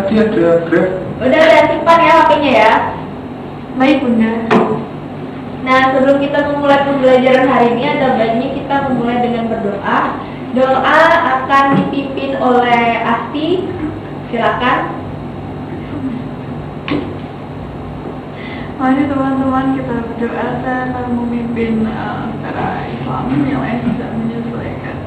tadi ada Grab. Udah simpan ya HP-nya ya. Baik Bunda. Nah, sebelum kita memulai pembelajaran hari ini, ada baiknya kita memulai dengan berdoa. Doa akan dipimpin oleh Asti. Silakan. Mari teman-teman kita berdoa. Saya akan memimpin acara Islam yang lain bisa menyesuaikan.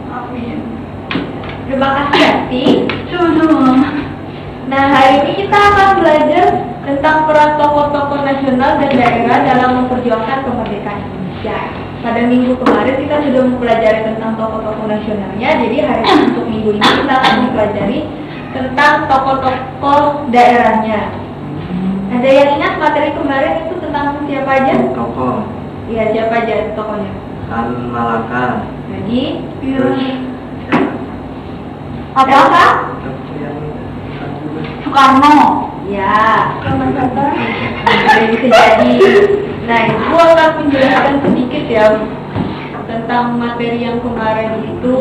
Amin. Terima kasih Asti. Sama-sama. Nah, hari ini kita akan belajar tentang peran tokoh-tokoh nasional dan daerah dalam memperjuangkan kemerdekaan Indonesia. Pada minggu kemarin kita sudah mempelajari tentang tokoh-tokoh nasionalnya. Jadi hari ini untuk minggu ini kita akan mempelajari tentang tokoh-tokoh daerahnya. Ada yang ingat materi kemarin itu tentang siapa aja? Tokoh Iya, siapa aja tokohnya? Tan Malaka. Lagi? Terus Apa? Soekarno. Ya, bisa jadi. Nah, ibu akan menjelaskan sedikit ya tentang materi yang kemarin itu.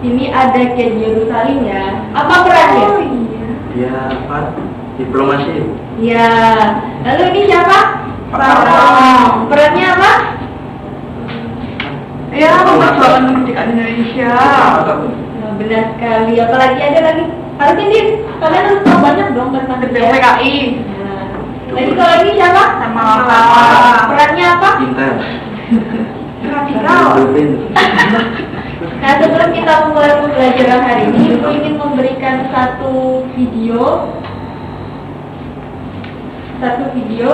Ini ada ke Yerusalem ya. Apa perannya? Oh iya. Dia apa? Diplomasi. Ya. Lalu ini siapa? Parang. Perannya apa? Ya, memperjuangkan kemerdekaan Indonesia. Nah, benar sekali. Apalagi ada lagi. Harusnya dia kalian harus tahu banyak dong tentang Ketua PKI. Nah, lagi kalau ini siapa? Sama Perannya apa? Pintar. radikal. Nah, sebelum kita memulai pembelajaran hari ini, aku ingin memberikan satu video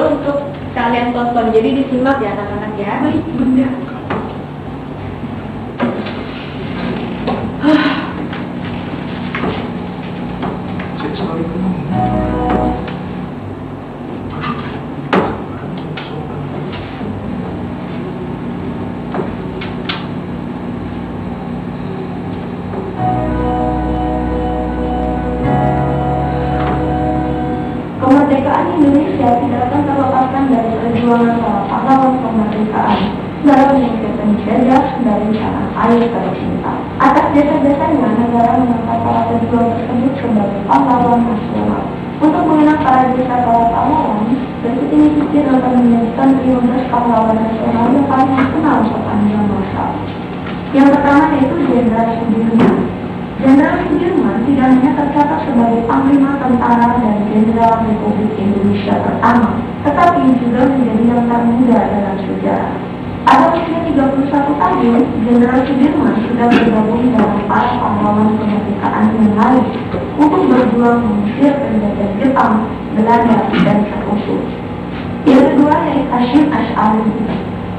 untuk kalian tonton. Jadi disimak ya anak-anak ya. Baik Bunda. Kemerdekaan Indonesia tidak akan terlepaskan dari perjuangan para pahlawan kemerdekaan dalam menyingkirkan jajah dari tanah air tercinta. Atas dasar-dasarnya, negara mengangkat para pejuang tersebut sebagai pahlawan nasional. Untuk mengenang para jasa para pahlawan, berikut ini Titin akan menyajikan 15 pahlawan nasional yang paling dikenal sepanjang masa. Yang pertama yaitu Jenderal Sudirman. Jenderal Sudirman tidak hanya tercatat sebagai Panglima Tentara dan Jenderal Republik Indonesia pertama, tetapi juga menjadi yang termuda dalam sejarah. Pada usia 31 tahun, Jenderal Sudirman sudah bergabung dalam para pahlawan kemerdekaan yang lain untuk berjuang mengusir penjajah Jepang, Belanda, dan Sekutu. Yang kedua yaitu Hasyim Asy'ari.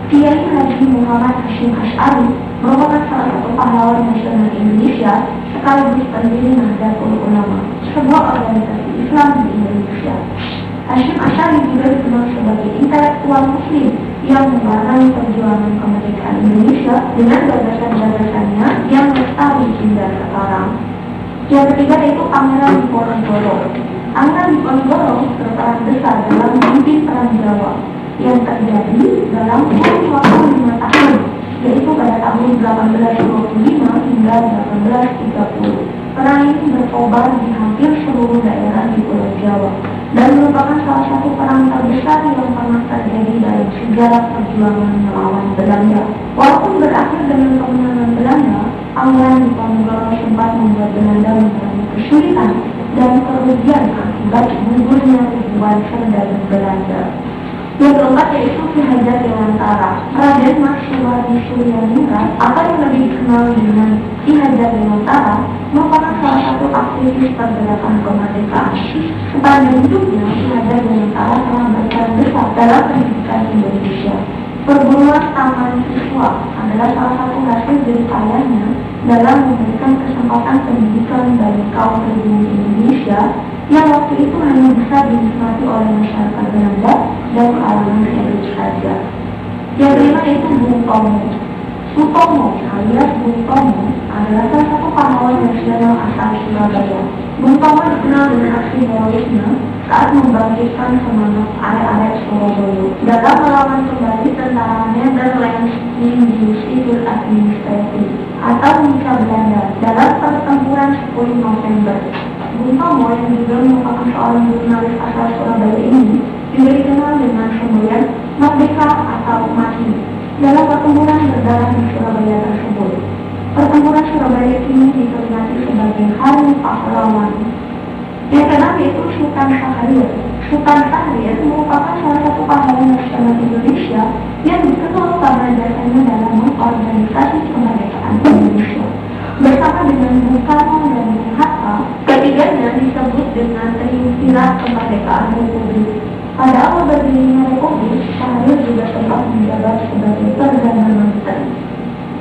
Kiai Haji Muhammad Hasyim Asy'ari merupakan salah satu pahlawan nasional Indonesia sekaligus pendiri Nahdlatul Ulama, sebuah organisasi Islam di Indonesia. Hasyim Asy'ari juga dikenal sebagai intelektual Muslim yang mewarnai perjuangan kemerdekaan Indonesia dengan gagasan-gagasannya yang lestari hingga sekarang. Yang ketiga yaitu Pangeran Diponegoro. Pangeran Diponegoro berperan besar dalam memimpin Perang Jawa yang terjadi dalam kurun waktu 5 tahun, yaitu pada tahun 1825 hingga 1830. Perang ini berkobar di hampir seluruh daerah di Pulau Jawa dan merupakan salah satu perang terbesar yang pernah terjadi dalam sejarah perjuangan melawan Belanda. Walaupun berakhir dengan kemenangan Belanda, Pangeran Diponegoro sempat membuat Belanda mengalami kesulitan dan kerugian akibat gugurnya ribuan serdadu Belanda. Yang keempat yaitu Ki Hajar Dewantara. Raden Mas Suwardi Suryaningrat atau yang lebih dikenal dengan Ki Hajar Dewantara merupakan salah satu aktivis pergerakan kemerdekaan. Sepanjang hidupnya, Ki Hajar Dewantara telah berperan besar dalam pendidikan Indonesia. Perguruan Taman Siswa adalah salah satu hasil jeripayanya dalam memberikan kesempatan pendidikan bagi kaum pribumi Indonesia yang waktu itu hanya bisa dinikmati oleh masyarakat Belanda dan kalangan elit saja. Yang kelima yaitu Bung Tomo. Sutomo alias Bung Tomo adalah salah satu pahlawan nasional asal Surabaya Bung Tomo dikenal dengan aksi heroisme saat membangkitkan semangat arek-arek Surabaya dalam melawan kembali tentaranya dan Lensing di sipil administrasi atau Mika Belanda dalam pertempuran 10 November. Bung Tomo yang juga merupakan seorang jurnalis asal Surabaya ini juga dikenal dengan semboyan Merdeka atau Mati dalam pertempuran berdarah di Surabaya tersebut. Pertempuran Surabaya ini diperingati sebagai Hari Pahlawan. Yang kedua yaitu Sultan Syahrir. Sultan Syahrir merupakan salah satu pahlawan nasional Indonesia yang dikenal karena jasanya dalam mengorganisasi kemerdekaan Indonesia. Bersama dengan Bung Karno dan Bung Hatta, ketiganya disebut dengan Triumvirat Kemerdekaan Republik. Pada awal berdirinya Republik, Syahrir juga sempat menjabat sebagai Perdana Menteri.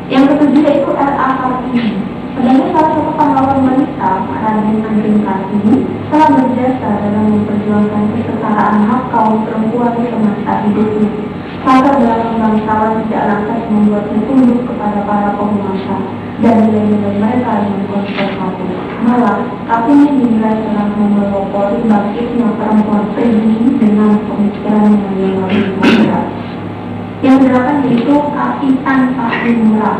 Yang ketujuh yaitu R.A. Kartini. Sebagai salah satu pahlawan wanita, Raden Ajeng Kartini telah berjasa dalam memperjuangkan kesetaraan hak kaum perempuan di semasa hidupnya. Maka dalam bangsawan tidak lantas membuatnya tunduk kepada para penguasa dan nilai-nilai mereka yang konservatif. Malah, Kartini dinilai telah memelopori bangkitnya perempuan pribumi dengan pemikiran yang lebih moderat. Yang delapan yaitu Kapitan Patimura.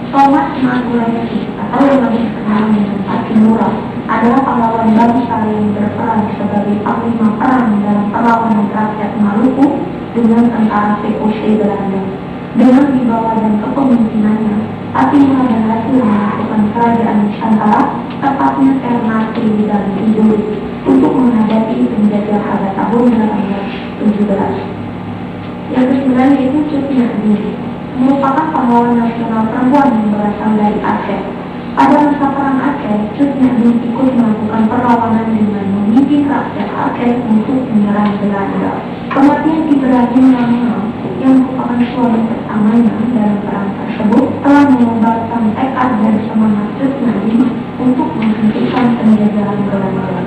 Thomas Magulansi atau yang lebih dikenal dengan Patimura adalah pahlawan bangsa yang berperan sebagai panglima perang dalam perlawanan rakyat Maluku dengan tentara VOC Belanda. Dengan wibawa dan kepemimpinannya, Patimura berhasil melakukan kerajaan Nusantara, tepatnya Ternate dan Tiduri, untuk menghadapi penjajah pada tahun 1817. Yang kesembilan yaitu Cut Nyak Dien, merupakan pahlawan nasional perempuan yang berasal dari Aceh. Pada masa perang Aceh, Cut Nyak Dien ikut melakukan perlawanan dengan memimpin rakyat Aceh untuk menyerang Belanda. Kematian Ibrahim Lamal yang merupakan suami pertamanya dalam perang tersebut telah mengobarkan tekad dan semangat Cut Nyak Dien untuk menghentikan penjajahan Belanda.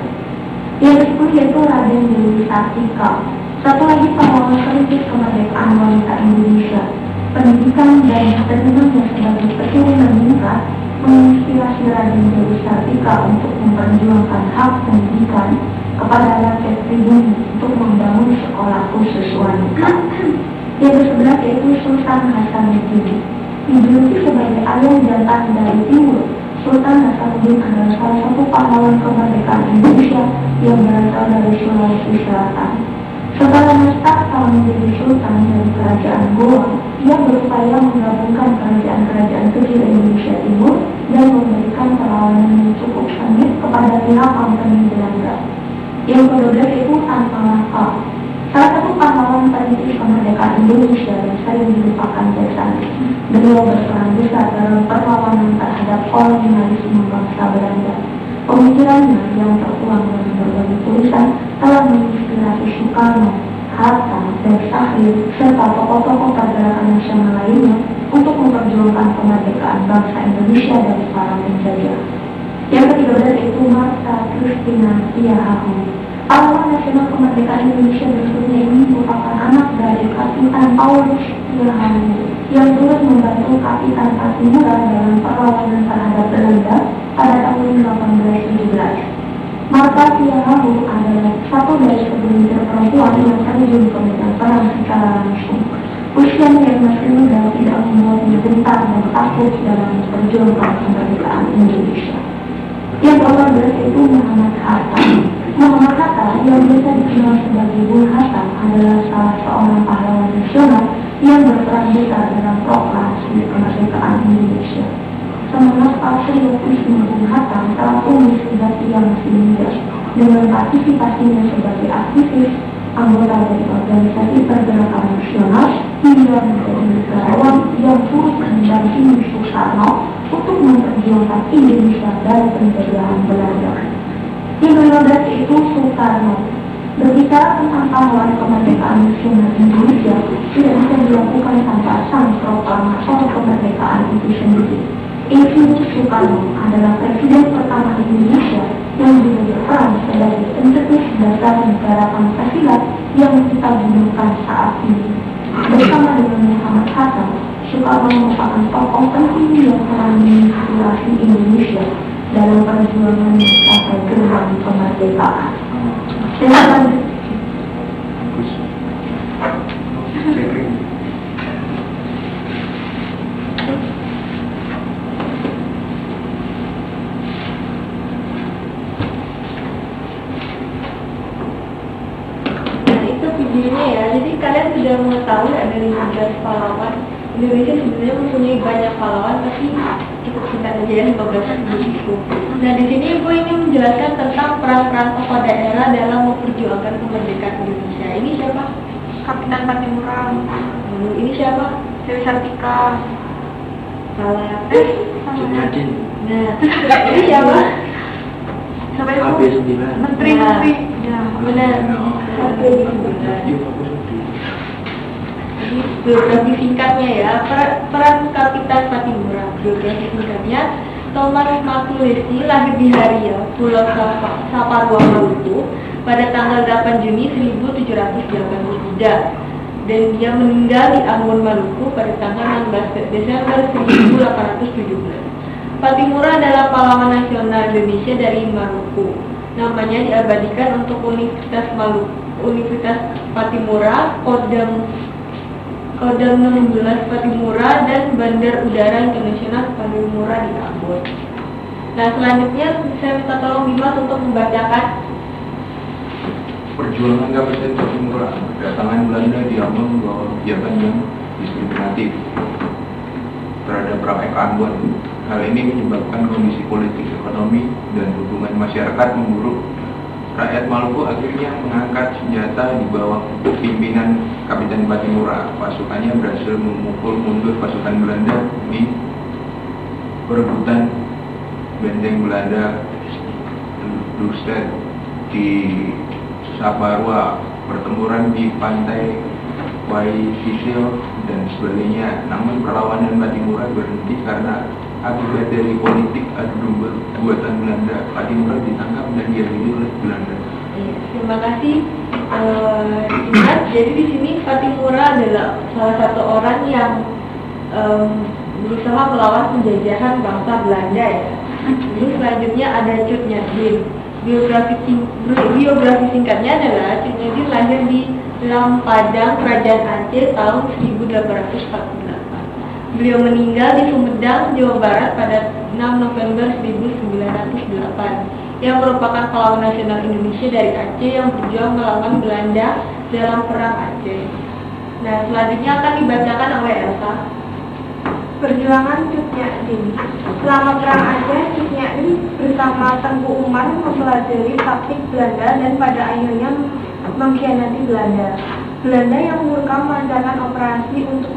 Yang ke-10 yaitu Raden Dewi Sartika. Satu lagi pahlawan perintis kemerdekaan wanita Indonesia. Pendidikan dan ketentuannya sebagai keturunan ningrat menginspirasi Raden Dewi Sartika untuk memperjuangkan hak pendidikan kepada rakyat pribumi untuk membangun sekolah khusus wanita. Yang ke-11 yaitu Sultan Hasanuddin. Dijuluki sebagai ayah jantan dari timur, Sultan Hasanuddin adalah salah satu pahlawan kemerdekaan Indonesia yang berasal dari Sulawesi Selatan. Setelah Nusantara menjadi sultan dari kerajaan Goa, ia berupaya menggabungkan kerajaan-kerajaan kecil Indonesia Timur dan memberikan perlawanan yang cukup sengit kepada pihak kompeni Belanda. Yang ke-12 yaitu Tan Malaka, salah satu pahlawan perintis kemerdekaan Indonesia yang sering dilupakan jasanya. Beliau berperan besar dalam perlawanan terhadap kolonialisme bangsa Belanda. Pemikirannya yang tertuang dalam berbagai tulisan telah menginspirasi Soekarno, Hatta, dan Syahrir, serta tokoh-tokoh pergerakan nasional lainnya untuk memperjuangkan kemerdekaan bangsa Indonesia dari para penjajah. Yang ke-13 yaitu Martha Christina Tiahahu. Pahlawan nasional kemerdekaan Indonesia berikutnya ini merupakan anak dari Kapitan Paulus Tiahahu yang turut membantu Kapitan Patimura dalam perlawanan terhadap Belanda pada tahun 1817. Martha Tiahahu adalah satu dari segelintir perempuan yang terjun ke medan perang secara langsung. Usianya yang masih muda tidak membuatnya gentar dan takut dalam memperjuangkan kemerdekaan Indonesia. Yang ke-14 yaitu Muhammad Hatta. Muhammad Hatta yang biasa dikenal sebagai Bung Hatta adalah salah seorang pahlawan nasional yang berperan besar dalam proklamasi kemerdekaan Indonesia. Semangat patriotisme Bung Hatta telah tumbuh sejak ia masih muda dengan partisipasinya sebagai aktivis, anggota dari organisasi pergerakan nasional, hingga menjadi negarawan yang turut mendampingi Soekarno untuk memperjuangkan Indonesia dari penjajahan Belanda. Yang ke-15 yaitu Soekarno. Berbicara tentang pahlawan kemerdekaan nasional Indonesia tidak bisa dilakukan tanpa sang proklamator kemerdekaan itu sendiri. Insinyur Soekarno adalah presiden pertama Indonesia yang juga berperan sebagai pencetus dasar negara Pancasila yang kita gunakan saat ini. Bersama dengan Muhammad Hatta, Soekarno merupakan tokoh penting yang telah menginspirasi Indonesia dalam perjuangan mencapai kemerdekaan. Dan selanjutnya, Bagus. Sharing. Nah itu videonya ya, jadi kalian sudah mengetahui ada 15 pahlawan. Indonesia sebenarnya mempunyai banyak pahlawan, tapi cukup singkat aja ya, 15 itu. Nah di sini gue ingin menjelaskan tentang peran-peran tokoh daerah dalam memperjuangkan kemerdekaan Indonesia. Ini siapa? Kapitan Patimura, Ini siapa? Dewi Sartika, Salah. Jadin. Nah ini siapa? sampai itu AB9. menteri-menteri. Ya. Benar. Yuk, aku sedih. Jadi biografi singkatnya ya, peran Kapitan Patimura. Biografi singkatnya, Thomas Makulesi lahir di Haria, Pulau Saparua, Maluku pada tanggal 8 Juni 1783 dan dia meninggal di Ambon, Maluku pada tanggal 16 Desember 1817. Patimura adalah pahlawan nasional Indonesia dari Maluku. Namanya diabadikan untuk Universitas Maluku, Universitas Patimura, Kodam 16 Patimura dan Bandar Udara Internasional Patimura di Ambon. Nah selanjutnya saya minta tolong Dimas untuk membacakan. Perjuangan Kapitan Patimura, kedatangan Belanda di Ambon membawa kebijakan yang diskriminatif terhadap rakyat Ambon. Hal ini menyebabkan kondisi politik, ekonomi, dan hubungan masyarakat memburuk. Rakyat Maluku akhirnya mengangkat senjata di bawah pimpinan Kapitan Patimura. Pasukannya berhasil memukul mundur pasukan Belanda di perebutan benteng Belanda Dustedt di Saparua, pertempuran di pantai Waisisil dan sebagainya. Namun perlawanan Patimura berhenti karena akibat dari politik adu domba buatan Belanda. Patimura ditangkap dan diadili oleh Belanda. Terima kasih Dimas. Jadi di sini Patimura adalah salah satu orang yang berusaha melawan penjajahan bangsa Belanda ya. Jadi selanjutnya ada Cut Nyadim. Biografi singkatnya adalah Cut Nyadim lahir di Lampadang, Kerajaan Aceh tahun 1848. Beliau meninggal di Sumedang, Jawa Barat pada 6 November 1908 yang merupakan pahlawan nasional Indonesia dari Aceh yang berjuang melawan Belanda dalam Perang Aceh. Nah, selanjutnya akan dibacakan oleh Elsa. perjuangan Cut Nyadim. Selama Perang Aceh, Cut Nyadim bersama Tengku Umar mempelajari taktik Belanda dan pada akhirnya mengkhianati Belanda. Belanda yang murka melancarkan operasi untuk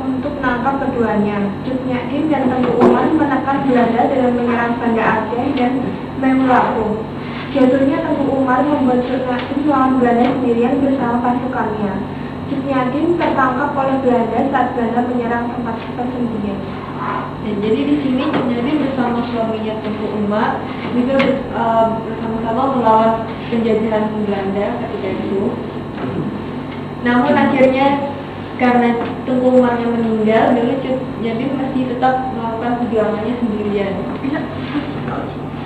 menangkap keduanya. Cut Nyadim dan Tengku Umar menekan Belanda dalam menyerang Banda Aceh dan Memulaku. Jatuhnya Tengku Umar membuat Cut Nyadim melawan Belanda sendirian bersama pasukannya. Cut Nyadim tertangkap oleh Belanda saat Belanda menyerang tempat persembunyian. Dan jadi di sini Cut Nyadim bersama suaminya Tengku Umar juga bersama-sama melawan penjajahan Belanda ketika itu. Namun akhirnya karena Tengku Umarnya meninggal, dulu Cut Nyadim masih tetap melakukan perjuangannya sendirian.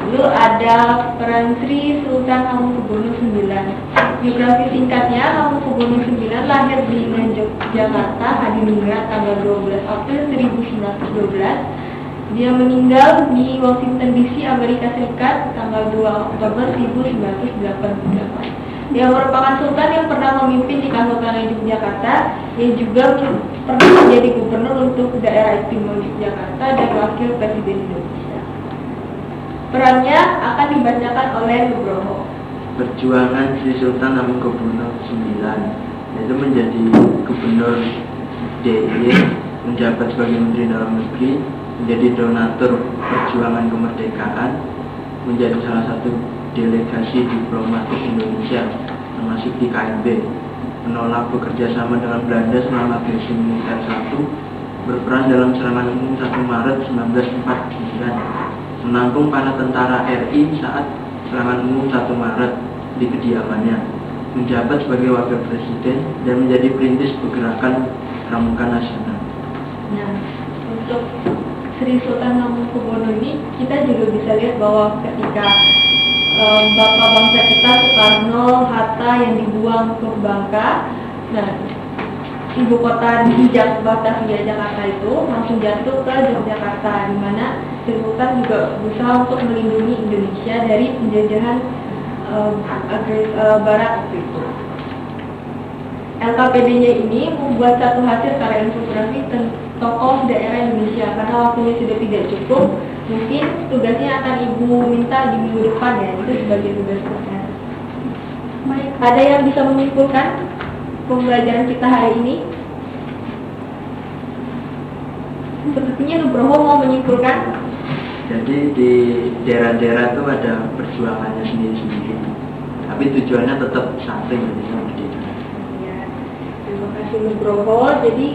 Lalu ada peran Sri Sultan Hamengkubuwono IX. Biografi singkatnya, Hamengkubuwono IX lahir di Nganjuk, Jakarta, Hadiningrat tanggal 12 April 1912. Dia meninggal di Washington DC, Amerika Serikat tanggal 2 Oktober 1988. Dia merupakan sultan yang pernah memimpin di Kesultanan Yogyakarta, yang juga pernah menjadi gubernur untuk daerah istimewa Yogyakarta dan wakil presiden Indonesia. Perannya akan dibacakan oleh Nugroho. Perjuangan Sri Sultan Hamengkubuwono IX, yaitu menjadi gubernur DIY, menjabat sebagai Menteri Dalam Negeri, menjadi donatur perjuangan kemerdekaan, menjadi salah satu delegasi diplomatik Indonesia termasuk di KMB, menolak bekerja sama dengan Belanda selama agresi militer 1, berperan dalam serangan umum 1 Maret 1949, menampung para tentara RI saat serangan umum 1 Maret di kediamannya, menjabat sebagai wakil presiden dan menjadi perintis pergerakan Pramuka Nasional. Nah, untuk Sri Sultan Hamengkubuwono ini kita juga bisa lihat bahwa ketika bapak bangsa kita Soekarno, Hatta yang dibuang ke Bangka. Nah, ibu kota di Batavia Jakarta itu langsung jatuh ke Yogyakarta, di mana Sri Sultan juga berusaha untuk melindungi Indonesia dari penjajahan Barat waktu itu. LKPD-nya ini membuat satu hasil karya infografi tokoh daerah Indonesia, karena waktunya sudah tidak cukup. Mungkin tugasnya akan ibu minta di minggu depan ya, itu sebagai tugas proses. Baik, ada yang bisa menyimpulkan pembelajaran kita hari ini? Sepertinya Nugroho mau menyimpulkan. Jadi di daerah-daerah itu ada perjuangannya sendiri-sendiri, tapi tujuannya tetap satu, Indonesia merdeka. Ya, terima kasih Nugroho. Jadi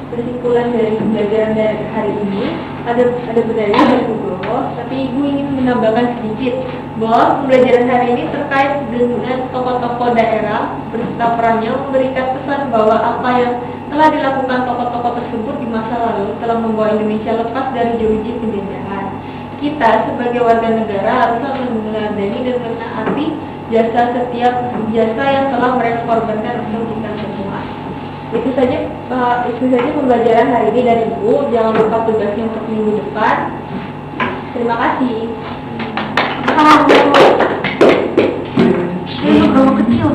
kesimpulan dari pembelajaran dari hari ini ada benarnya dari Nugroho, tapi Ibu ingin menambahkan sedikit bahwa pembelajaran hari ini terkait dengan tokoh-tokoh daerah berserta perannya memberikan pesan bahwa apa yang telah dilakukan tokoh-tokoh tersebut di masa lalu telah membawa Indonesia lepas dari jeruji penjajahan. Kita sebagai warga negara harus meneladani dan menaati jasa yang telah mereka korbankan untuk kita semua. Itu saja pembelajaran hari ini dari Ibu. Jangan lupa tugasnya untuk minggu depan. Terima kasih. Ini Nugroho kecil.